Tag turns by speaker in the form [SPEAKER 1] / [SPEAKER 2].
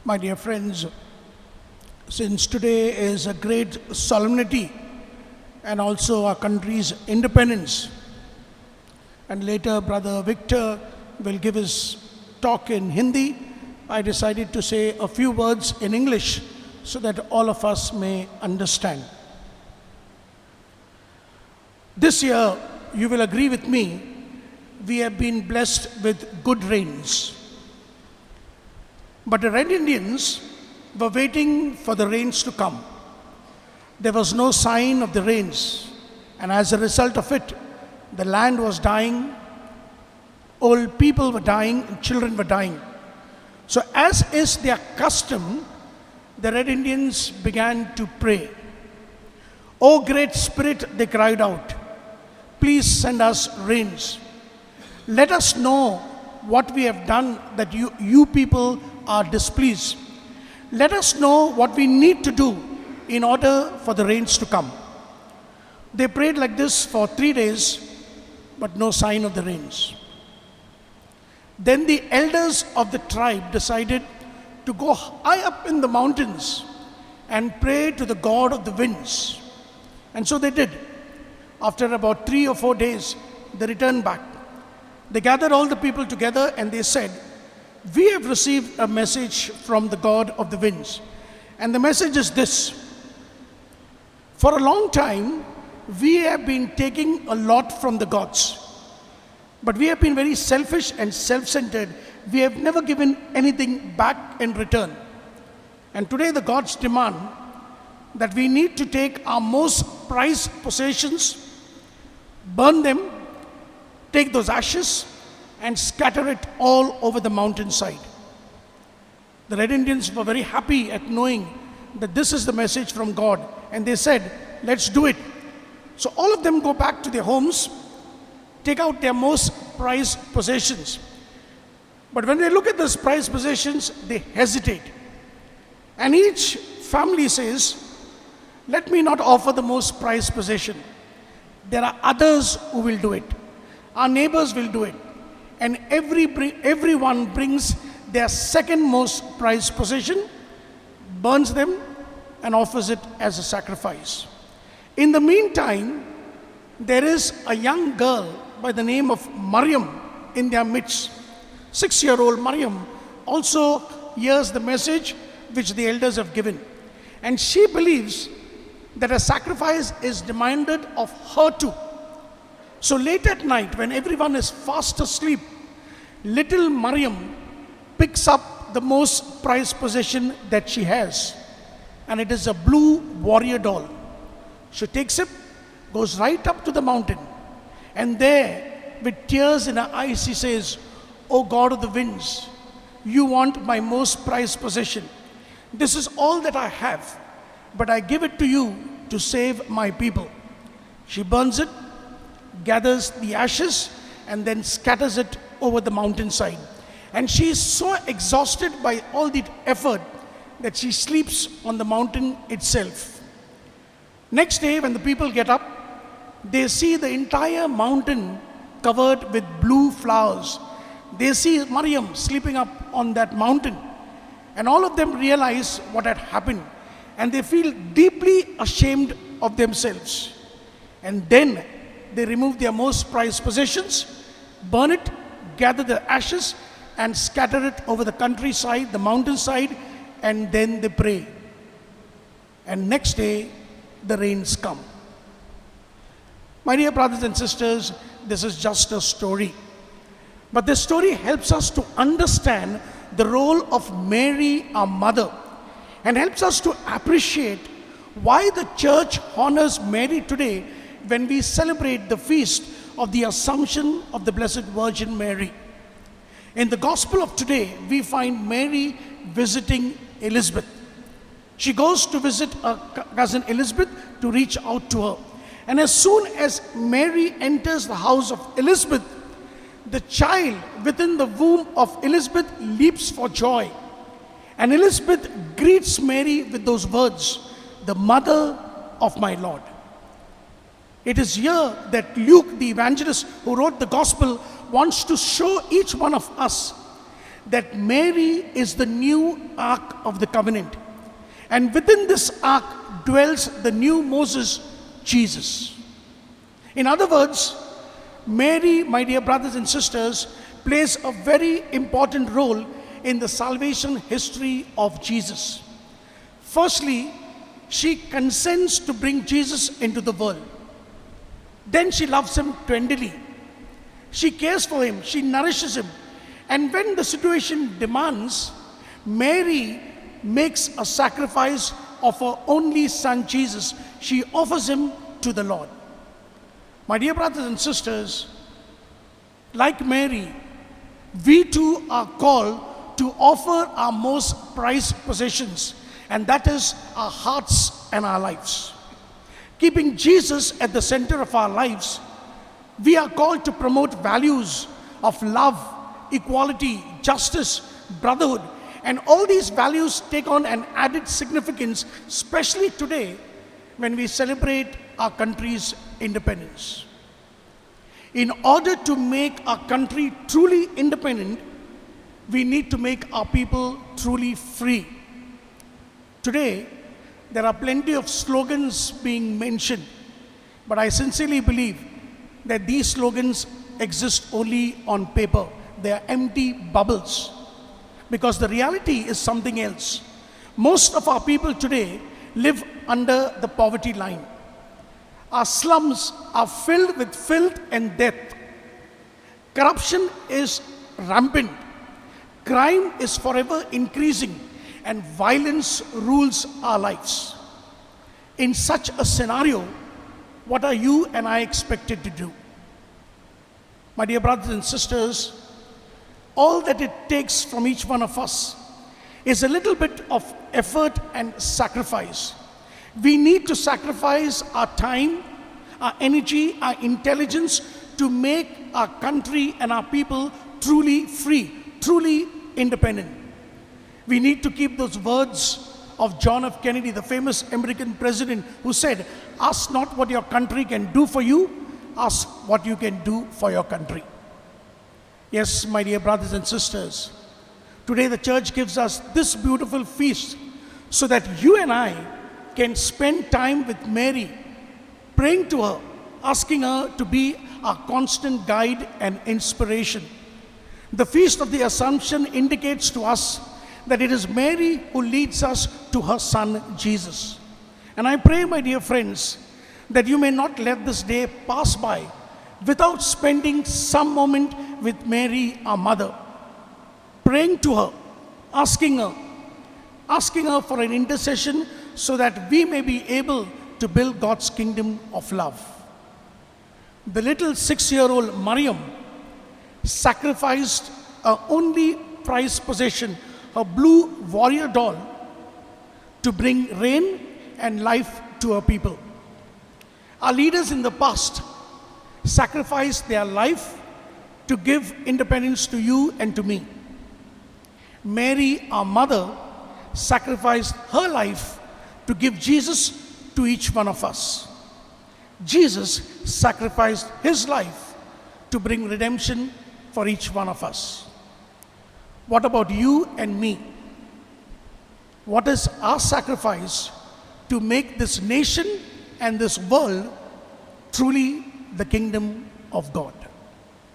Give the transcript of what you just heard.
[SPEAKER 1] My dear friends, since today is a great solemnity and also our country's independence, and later Brother Victor will give his talk in Hindi, I decided to say a few words in English so that all of us may understand. This year, you will agree with me, we have been blessed with good rains. But the Red Indians were waiting for the rains to come. There was no sign of the rains, and as a result of it, the land was dying, old people were dying, and children were dying. So as is their custom, the Red Indians began to pray. "O Great Spirit," they cried out, "please send us rains. Let us know what we have done that you people are displeased. Let us know what we need to do in order for the rains to come." They prayed like this for 3 days, but no sign of the rains. Then the elders of the tribe decided to go high up in the mountains and pray to the God of the winds. And so they did. After about 3 or 4 days, they returned back. They gathered all the people together and they said, "We have received a message from the God of the winds. And the message is this: for a long time, we have been taking a lot from the gods. But we have been very selfish and self-centered. We have never given anything back in return. And today the gods demand that we need to take our most prized possessions, burn them, take those ashes, and scatter it all over the mountainside." The Red Indians were very happy at knowing that this is the message from God, and they said, "Let's do it." So all of them go back to their homes, take out their most prized possessions. But when they look at those prized possessions, they hesitate. And each family says, "Let me not offer the most prized possession. There are others who will do it. Our neighbors will do it." And everyone brings their second most prized possession, burns them, and offers it as a sacrifice. In the meantime, there is a young girl by the name of Mariam in their midst. 6-year-old Mariam also hears the message which the elders have given. And she believes that a sacrifice is demanded of her too. So late at night, when everyone is fast asleep, little Mariam picks up the most prized possession that she has, and it is a blue warrior doll. She takes it, goes right up to the mountain, and there, with tears in her eyes, she says, "O God of the winds, you want my most prized possession. This is all that I have, but I give it to you to save my people." She burns it, gathers the ashes, and then scatters it over the mountainside. And she is so exhausted by all the effort that she sleeps on the mountain itself. Next day, when the people get up, they see the entire mountain covered with blue flowers. They see Mariam sleeping up on that mountain. And all of them realize what had happened. And they feel deeply ashamed of themselves. And then they remove their most prized possessions, burn it, gather the ashes, and scatter it over the countryside, the mountainside, and then they pray. And next day, the rains come. My dear brothers and sisters, this is just a story. But this story helps us to understand the role of Mary, our mother, and helps us to appreciate why the church honors Mary today when we celebrate the feast of the Assumption of the Blessed Virgin Mary. In the Gospel of today, we find Mary visiting Elizabeth. She goes to visit her cousin Elizabeth to reach out to her. And as soon as Mary enters the house of Elizabeth, the child within the womb of Elizabeth leaps for joy. And Elizabeth greets Mary with those words, "the mother of my Lord." It is here that Luke, the evangelist who wrote the gospel, wants to show each one of us that Mary is the new Ark of the Covenant. And within this Ark dwells the new Moses, Jesus. In other words, Mary, my dear brothers and sisters, plays a very important role in the salvation history of Jesus. Firstly, she consents to bring Jesus into the world. Then she loves him tenderly. She cares for him, she nourishes him. And when the situation demands, Mary makes a sacrifice of her only son Jesus. She offers him to the Lord. My dear brothers and sisters, like Mary, we too are called to offer our most prized possessions, and that is our hearts and our lives. Keeping Jesus at the center of our lives, we are called to promote values of love, equality, justice, brotherhood, and all these values take on an added significance, especially today when we celebrate our country's independence. In order to make our country truly independent, we need to make our people truly free. Today, there are plenty of slogans being mentioned, but I sincerely believe that these slogans exist only on paper. They are empty bubbles, because the reality is something else. Most of our people today live under the poverty line. Our slums are filled with filth and death. Corruption is rampant. Crime is forever increasing, and violence rules our lives. In such a scenario, what are you and I expected to do? My dear brothers and sisters, all that it takes from each one of us is a little bit of effort and sacrifice. We need to sacrifice our time, our energy, our intelligence to make our country and our people truly free, truly independent. We need to keep those words of John F. Kennedy, the famous American president, who said, "Ask not what your country can do for you, ask what you can do for your country." Yes, my dear brothers and sisters, today the church gives us this beautiful feast so that you and I can spend time with Mary, praying to her, asking her to be our constant guide and inspiration. The Feast of the Assumption indicates to us that it is Mary who leads us to her son Jesus. And I pray, my dear friends, that you may not let this day pass by without spending some moment with Mary, our mother, praying to her, asking her for an intercession so that we may be able to build God's kingdom of love. The little 6-year-old Mariam sacrificed her only prized possession, her blue warrior doll, to bring rain and life to her people. Our leaders in the past sacrificed their life to give independence to you and to me. Mary, our mother, sacrificed her life to give Jesus to each one of us. Jesus sacrificed his life to bring redemption for each one of us. What about you and me? What is our sacrifice to make this nation and this world truly the kingdom of God?